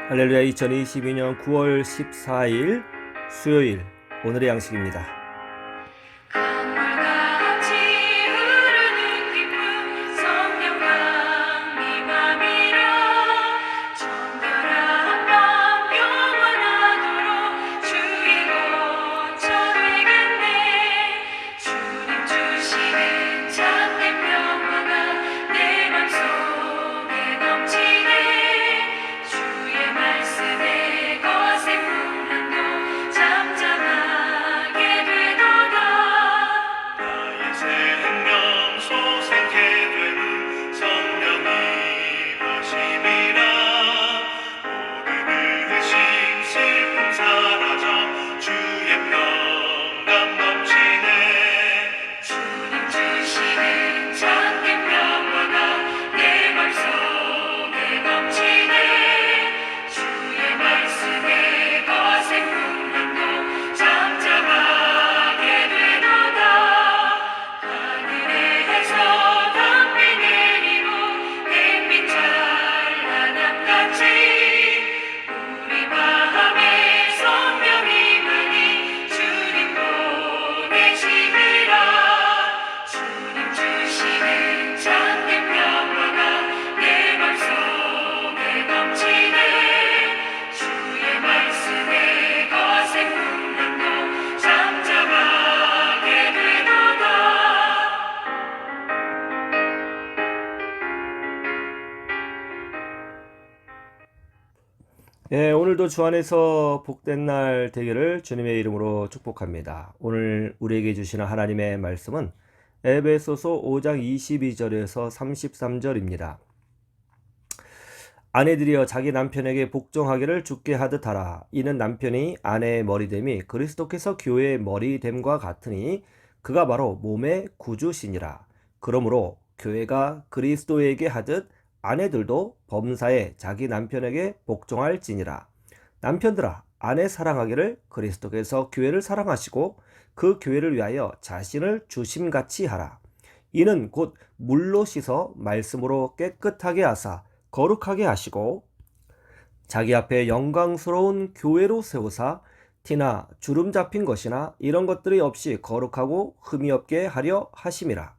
할렐루야. 2022년 9월 14일 수요일 오늘의 양식입니다. 강물같이 흐르는 기쁨 성령감이 맘이라 정결한 맘 영원하도록 주의 거처 되겠네. 주님 주시는 참된 평화가 내 맘속에 넘치네. 주의 말씀에 거센 풍랑도 잠잠하게 되도다. 나의 생명 소생케 되는 성령이 하심이라. 모든 의심 슬픔 사라져 주의 평강 넘치네. 주님 주시는 참된 평화가 내 맘속에 넘치네. 주의 말씀에 거센 풍랑도 잠잠하게 되도다. 하늘에서 담비 내리고 햇빛 찬란함같이 우리 마음에 성령이 많이 주님 보내시리라. 주님 주시는 참된 평화가 내 맘속에 넘치네. 주의 말씀에 거센 풍랑도 잠잠하게 되도다. 오늘도 주 안에서 복된 날 되기를 주님의 이름으로 축복합니다. 오늘 우리에게 주시는 하나님의 말씀은 에베소서 5장 22절에서 33절입니다. 아내들이여 자기 남편에게 복종하기를 주께 하듯 하라. 이는 남편이 아내의 머리됨이 그리스도께서 교회의 머리됨과 같으니 그가 바로 몸의 구주시니라. 그러므로 교회가 그리스도에게 하듯 아내들도 범사에 자기 남편에게 복종할지니라. 남편들아, 아내 사랑하기를 그리스도께서 교회를 사랑하시고 그 교회를 위하여 자신을 주심같이 하라. 이는 곧 물로 씻어 말씀으로 깨끗하게 하사 거룩하게 하시고 자기 앞에 영광스러운 교회로 세우사 티나 주름 잡힌 것이나 이런 것들이 없이 거룩하고 흠이 없게 하려 하심이라.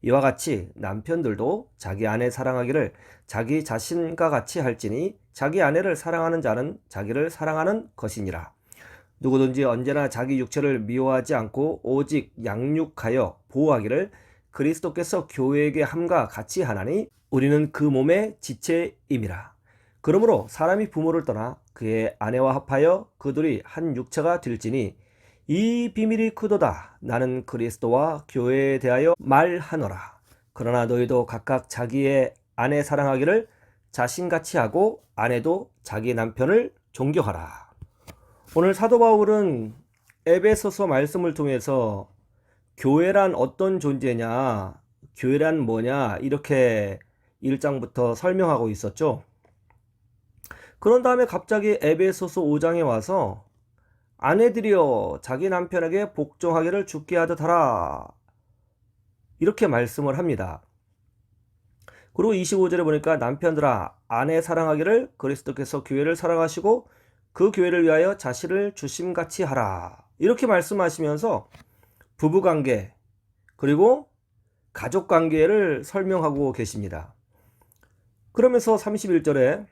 이와 같이 남편들도 자기 아내 사랑하기를 자기 자신과 같이 할지니 자기 아내를 사랑하는 자는 자기를 사랑하는 것이니라. 누구든지 언제나 자기 육체를 미워하지 않고 오직 양육하여 보호하기를 그리스도께서 교회에게 함과 같이 하나니 우리는 그 몸의 지체임이라. 그러므로 사람이 부모를 떠나 그의 아내와 합하여 그들이 한 육체가 될지니 이 비밀이 크도다. 나는 그리스도와 교회에 대하여 말하노라. 그러나 너희도 각각 자기의 아내 사랑하기를 자신같이 하고 아내도 자기 남편을 존경하라. 오늘 사도 바울은 에베소서 말씀을 통해서 교회란 어떤 존재냐, 교회란 뭐냐 이렇게 1장부터 설명하고 있었죠. 그런 다음에 갑자기 에베소서 5장에 와서 아내들이여 자기 남편에게 복종하기를 주께 하듯 하라 이렇게 말씀을 합니다. 그리고 25절에 보니까 남편들아 아내 사랑하기를 그리스도께서 교회를 사랑하시고 그 교회를 위하여 자신을 주심같이 하라 이렇게 말씀하시면서 부부관계 그리고 가족관계를 설명하고 계십니다. 그러면서 31절에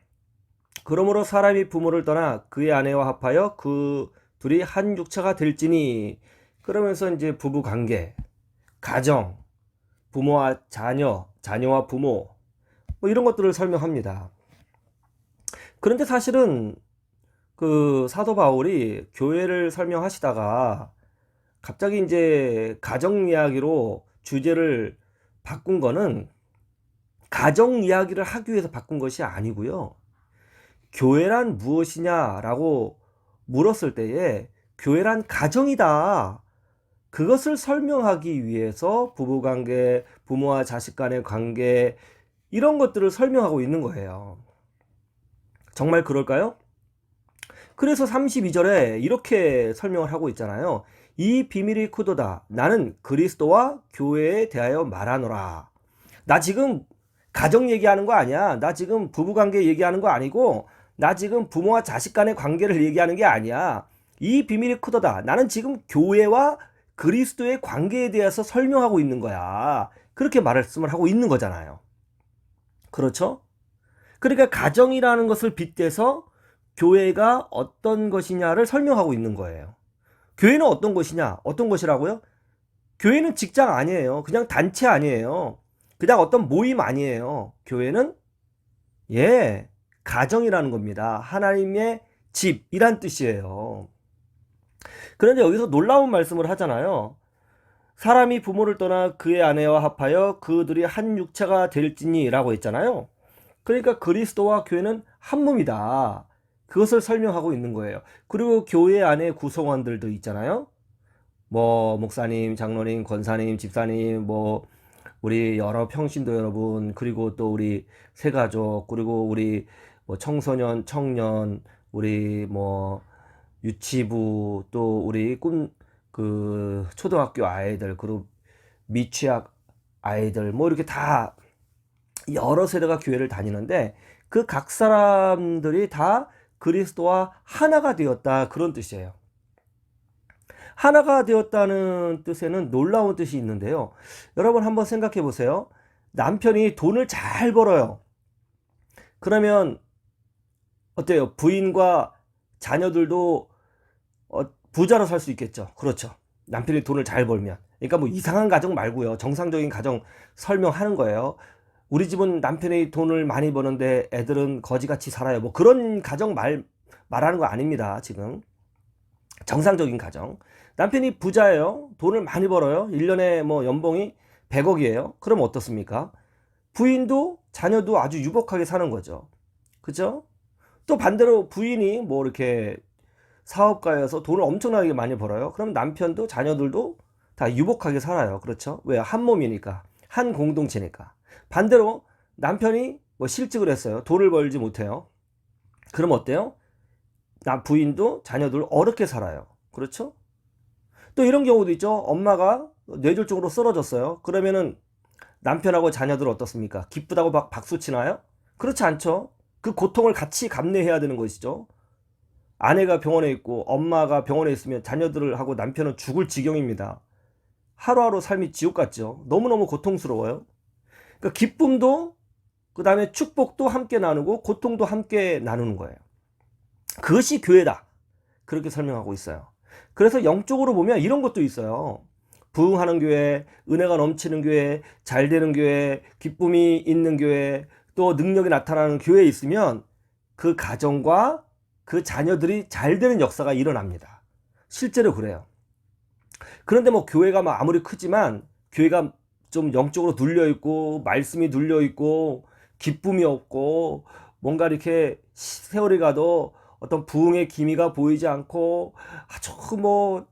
그러므로 사람이 부모를 떠나 그의 아내와 합하여 그 둘이 한 육체가 될지니 그러면서 이제 부부관계, 가정, 부모와 자녀, 자녀와 부모 뭐 이런 것들을 설명합니다. 그런데 사실은 그 사도 바울이 교회를 설명하시다가 갑자기 이제 가정 이야기로 주제를 바꾼 거는 가정 이야기를 하기 위해서 바꾼 것이 아니고요. 교회란 무엇이냐라고 물었을 때에 교회란 가정이다. 그것을 설명하기 위해서 부부관계, 부모와 자식 간의 관계 이런 것들을 설명하고 있는 거예요. 정말 그럴까요? 그래서 32절에 이렇게 설명을 하고 있잖아요. 이 비밀이 크도다. 나는 그리스도와 교회에 대하여 말하노라. 나 지금 가정 얘기하는 거 아니야. 나 지금 부부관계 얘기하는 거 아니고, 나 지금 부모와 자식 간의 관계를 얘기하는 게 아니야. 이 비밀이 크도다. 나는 지금 교회와 그리스도의 관계에 대해서 설명하고 있는 거야. 그렇게 말씀을 하고 있는 거잖아요. 그렇죠? 그러니까 가정이라는 것을 빗대서 교회가 어떤 것이냐를 설명하고 있는 거예요. 교회는 어떤 것이냐? 어떤 것이라고요? 교회는 직장 아니에요. 그냥 단체 아니에요. 그냥 어떤 모임 아니에요. 교회는 가정이라는 겁니다. 하나님의 집이란 뜻이에요. 그런데 여기서 놀라운 말씀을 하잖아요. 사람이 부모를 떠나 그의 아내와 합하여 그들이 한 육체가 될지니 라고 했잖아요. 그러니까 그리스도와 교회는 한 몸이다. 그것을 설명하고 있는 거예요. 그리고 교회 안에 구성원들도 있잖아요. 뭐 목사님, 장로님, 권사님, 집사님, 뭐 우리 여러 평신도 여러분, 그리고 또 우리 새가족, 그리고 우리 뭐 청소년, 청년, 우리 뭐 유치부, 또 우리 그 초등학교 아이들, 그리고 미취학 아이들, 뭐 이렇게 다 여러 세대가 교회를 다니는데 그 각 사람들이 다 그리스도와 하나가 되었다, 그런 뜻이에요. 하나가 되었다는 뜻에는 놀라운 뜻이 있는데요. 여러분 한번 생각해 보세요. 남편이 돈을 잘 벌어요. 그러면 어때요? 부인과 자녀들도 부자로 살 수 있겠죠. 그렇죠. 남편이 돈을 잘 벌면. 그러니까 뭐 이상한 가정 말고요. 정상적인 가정 설명하는 거예요. 우리 집은 남편이 돈을 많이 버는데 애들은 거지같이 살아요. 뭐 그런 가정 말하는 거 아닙니다. 지금 정상적인 가정. 남편이 부자예요. 돈을 많이 벌어요. 1년에 뭐 연봉이 100억이에요. 그럼 어떻습니까? 부인도 자녀도 아주 유복하게 사는 거죠. 그죠? 또 반대로 부인이 뭐 이렇게 사업가여서 돈을 엄청나게 많이 벌어요. 그럼 남편도 자녀들도 다 유복하게 살아요. 그렇죠? 왜? 한 몸이니까. 한 공동체니까. 반대로 남편이 뭐 실직을 했어요. 돈을 벌지 못해요. 그럼 어때요? 부인도 자녀들 어렵게 살아요. 그렇죠? 또 이런 경우도 있죠. 엄마가 뇌졸중으로 쓰러졌어요. 그러면은 남편하고 자녀들 어떻습니까? 기쁘다고 박수 치나요? 그렇지 않죠. 그 고통을 같이 감내해야 되는 것이죠. 아내가 병원에 있고 엄마가 병원에 있으면 자녀들하고 남편은 죽을 지경입니다. 하루하루 삶이 지옥 같죠. 너무너무 고통스러워요. 그러니까 기쁨도 그 다음에 축복도 함께 나누고 고통도 함께 나누는 거예요. 그것이 교회다. 그렇게 설명하고 있어요. 그래서 영적으로 보면 이런 것도 있어요. 부흥하는 교회, 은혜가 넘치는 교회, 잘 되는 교회, 기쁨이 있는 교회, 또 능력이 나타나는 교회에 있으면 그 가정과 그 자녀들이 잘 되는 역사가 일어납니다. 실제로 그래요. 그런데 뭐 교회가 막 아무리 크지만 교회가 좀 영적으로 눌려있고 말씀이 눌려있고 기쁨이 없고 뭔가 이렇게 세월이 가도 어떤 부흥의 기미가 보이지 않고 아주 뭐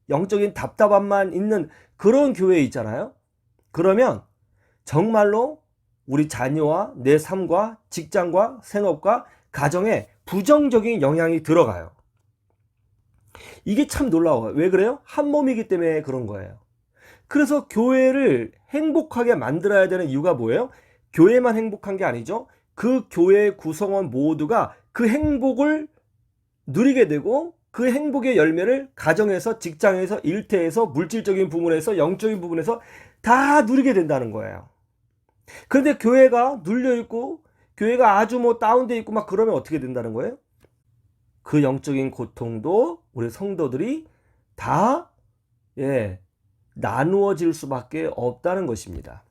영적인 답답함만 있는 그런 교회 있잖아요. 그러면 정말로 우리 자녀와 내 삶과 직장과 생업과 가정에 부정적인 영향이 들어가요. 이게 참 놀라워요. 왜 그래요? 한 몸이기 때문에 그런 거예요. 그래서 교회를 행복하게 만들어야 되는 이유가 뭐예요? 교회만 행복한 게 아니죠. 그 교회 구성원 모두가 그 행복을 누리게 되고 그 행복의 열매를 가정에서, 직장에서, 일터에서, 물질적인 부분에서, 영적인 부분에서 다 누리게 된다는 거예요. 그런데 교회가 눌려있고 교회가 아주 뭐 다운돼 있고 막 그러면 어떻게 된다는 거예요? 그 영적인 고통도 우리 성도들이 다 나누어질 수밖에 없다는 것입니다.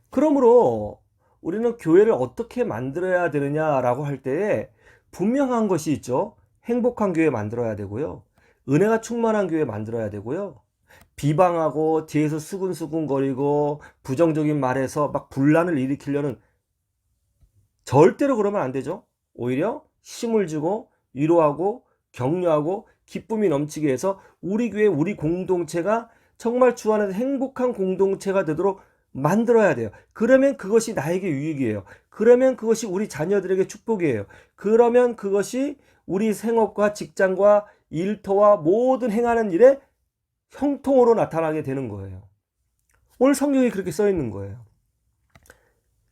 그러므로 우리는 교회를 어떻게 만들어야 되느냐라고 할 때에 분명한 것이 있죠. 행복한 교회 만들어야 되고요. 은혜가 충만한 교회 만들어야 되고요. 비방하고 뒤에서 수근수근거리고 부정적인 말에서 막 분란을 일으키려는, 절대로 그러면 안 되죠. 오히려 힘을 주고 위로하고 격려하고 기쁨이 넘치게 해서 우리 교회, 우리 공동체가 정말 주 안에서 행복한 공동체가 되도록 만들어야 돼요. 그러면 그것이 나에게 유익이에요. 그러면 그것이 우리 자녀들에게 축복이에요. 그러면 그것이 우리 생업과 직장과 일터와 모든 행하는 일에 형통으로 나타나게 되는 거예요. 오늘 성경에 그렇게 써 있는 거예요.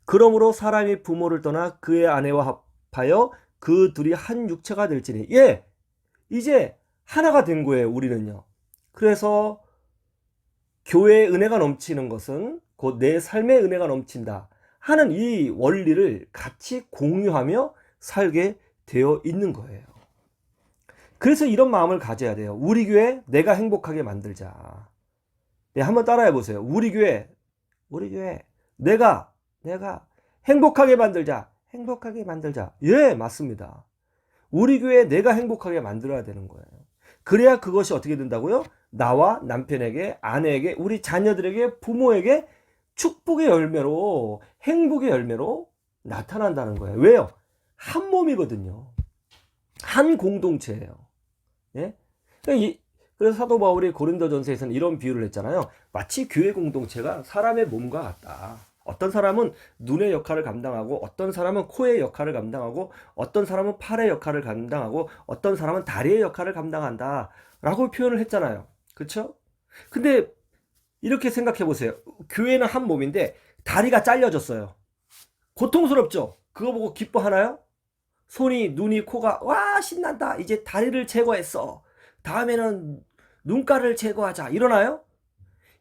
그러므로 사람이 부모를 떠나 그의 아내와 합하여 그 둘이 한 육체가 될지니. 예, 이제 하나가 된 거예요, 우리는요. 그래서 교회의 은혜가 넘치는 것은 곧 내 삶의 은혜가 넘친다 하는 이 원리를 같이 공유하며 살게 되어 있는 거예요. 그래서 이런 마음을 가져야 돼요. 우리 교회 내가 행복하게 만들자. 네, 한번 따라해 보세요. 우리 교회 내가 행복하게 만들자. 행복하게 만들자. 예, 맞습니다. 우리 교회 내가 행복하게 만들어야 되는 거예요. 그래야 그것이 어떻게 된다고요? 나와 남편에게, 아내에게, 우리 자녀들에게, 부모에게 축복의 열매로, 행복의 열매로 나타난다는 거예요. 왜요? 한 몸이거든요. 한 공동체예요. 예? 그래서 사도 바울이 고린도전서에서는 이런 비유를 했잖아요. 마치 교회 공동체가 사람의 몸과 같다. 어떤 사람은 눈의 역할을 감당하고, 어떤 사람은 코의 역할을 감당하고, 어떤 사람은 팔의 역할을 감당하고, 어떤 사람은 다리의 역할을 감당한다 라고 표현을 했잖아요. 그렇죠? 근데 이렇게 생각해 보세요. 교회는 한 몸인데 다리가 잘려졌어요. 고통스럽죠? 그거 보고 기뻐하나요? 손이, 눈이, 코가 와 신난다, 이제 다리를 제거했어, 다음에는 눈가를 제거하자, 이러나요?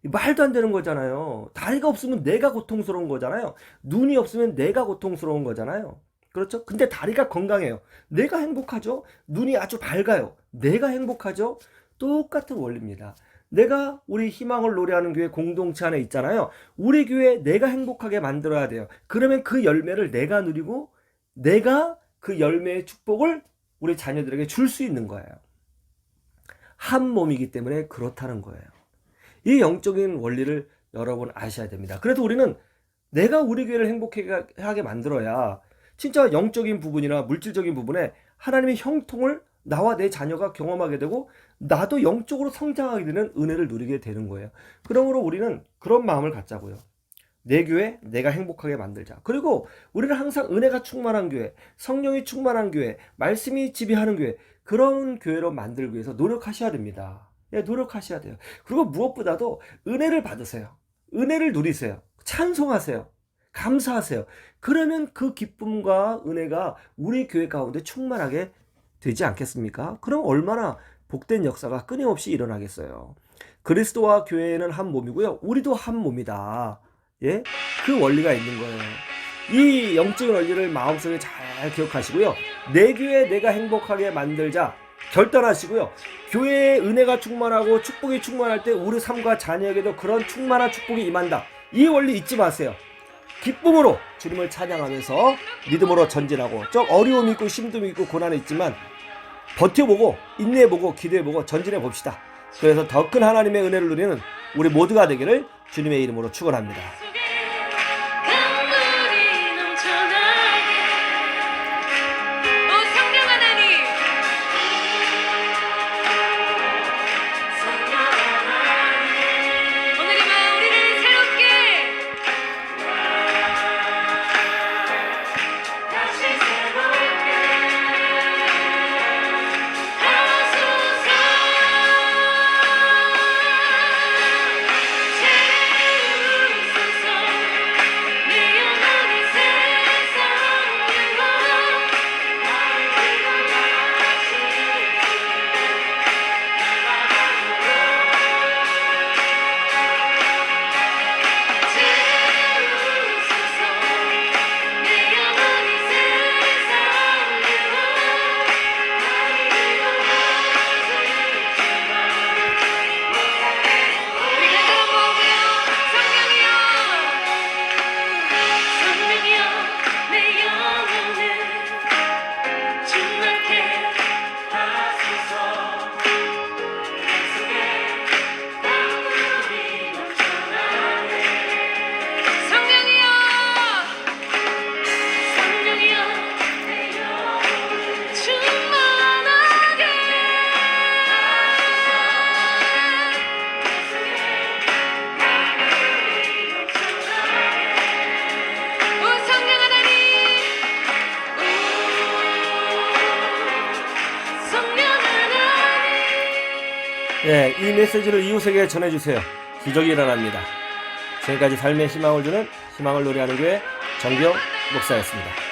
말도 안 되는 거잖아요. 다리가 없으면 내가 고통스러운 거잖아요. 눈이 없으면 내가 고통스러운 거잖아요. 그렇죠? 근데 다리가 건강해요. 내가 행복하죠? 눈이 아주 밝아요. 내가 행복하죠? 똑같은 원리입니다. 내가 우리 희망을 노래하는 교회 공동체 안에 있잖아요. 우리 교회 내가 행복하게 만들어야 돼요. 그러면 그 열매를 내가 누리고, 내가 그 열매의 축복을 우리 자녀들에게 줄 수 있는 거예요. 한 몸이기 때문에 그렇다는 거예요. 이 영적인 원리를 여러분 아셔야 됩니다. 그래도 우리는 내가 우리 교회를 행복하게 만들어야 진짜 영적인 부분이나 물질적인 부분에 하나님의 형통을 나와 내 자녀가 경험하게 되고, 나도 영적으로 성장하게 되는 은혜를 누리게 되는 거예요. 그러므로 우리는 그런 마음을 갖자고요. 내 교회 내가 행복하게 만들자. 그리고 우리는 항상 은혜가 충만한 교회, 성령이 충만한 교회, 말씀이 지배하는 교회, 그런 교회로 만들기 위해서 노력하셔야 됩니다. 예, 노력하셔야 돼요. 그리고 무엇보다도 은혜를 받으세요. 은혜를 누리세요. 찬송하세요. 감사하세요. 그러면 그 기쁨과 은혜가 우리 교회 가운데 충만하게 되지 않겠습니까? 그럼 얼마나 복된 역사가 끊임없이 일어나겠어요. 그리스도와 교회는 한 몸이고요. 우리도 한 몸이다. 예? 그 원리가 있는 거예요. 이 영적인 원리를 마음속에 잘 기억하시고요. 내 교회 내가 행복하게 만들자 결단하시고요. 교회에 은혜가 충만하고 축복이 충만할 때 우리 삶과 자녀에게도 그런 충만한 축복이 임한다. 이 원리 잊지 마세요. 기쁨으로 주님을 찬양하면서 믿음으로 전진하고, 좀 어려움이 있고 힘듦이 있고 고난이 있지만 버텨보고 인내해보고 기도해보고 전진해 봅시다. 그래서 더 큰 하나님의 은혜를 누리는 우리 모두가 되기를 주님의 이름으로 축원합니다. 강물이 넘쳐나게 오 성령 하나님, 성령 하나님, 오늘 이 밤 우리를 새롭게 다시 새롭게 하소서. 채우소서. 네, 이 메시지를 이웃에게 전해주세요. 기적이 일어납니다. 지금까지 삶의 희망을 주는 희망을 노래하는 교회 정경 목사였습니다.